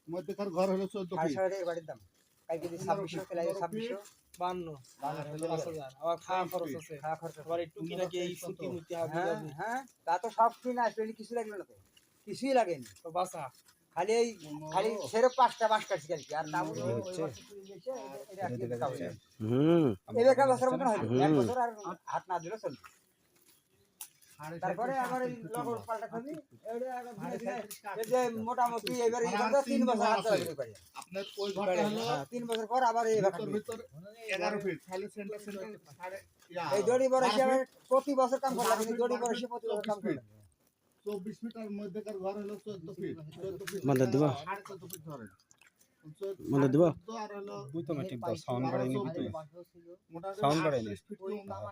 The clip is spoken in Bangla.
মধ্যকার ঘর হলো 14 ফিট বাড়ির দাম কালকে 2600 আবার খাওয়া খরচ আছে, আবার একটু কি নাকি এই সুতি মুতি হবে। হ্যাঁ তা তো সব কিনা আসবে, কিছু লাগলো না, তো কিছুই লাগেনি তো বাসা খালি সেরে 5টা বাঁশ কাটছি আর কি। আর তা বছর মতন হলো, 1 বছর আর হাত না দিলে চলবে। তারপরে আবার এই লগর পাল্টা খাবি এই যে মোটামুটি এবার 3 বছর হাত ধরে পারি আপনার ওই ঘরটা হলো 3 বছর পর আবার এই ভিতর 11 ফিট তাহলে সেন্টার এই দড়ি বড়শি আবার প্রতি বছর কাম করে লাগে, দড়ি বড়শি প্রতি বছর কাম করে 24 ফিট আর মধ্যকার ঘর হলো 14 ফিট 14 ফিট বন্ধ দিব 14.5 ফিট ধরেন বন্ধ দিব আর হলো বুঝতো না ঠিক দাও সাউন্ড বাড়াইনি বুঝতো মোটামুটি সাউন্ড বাড়াইনি।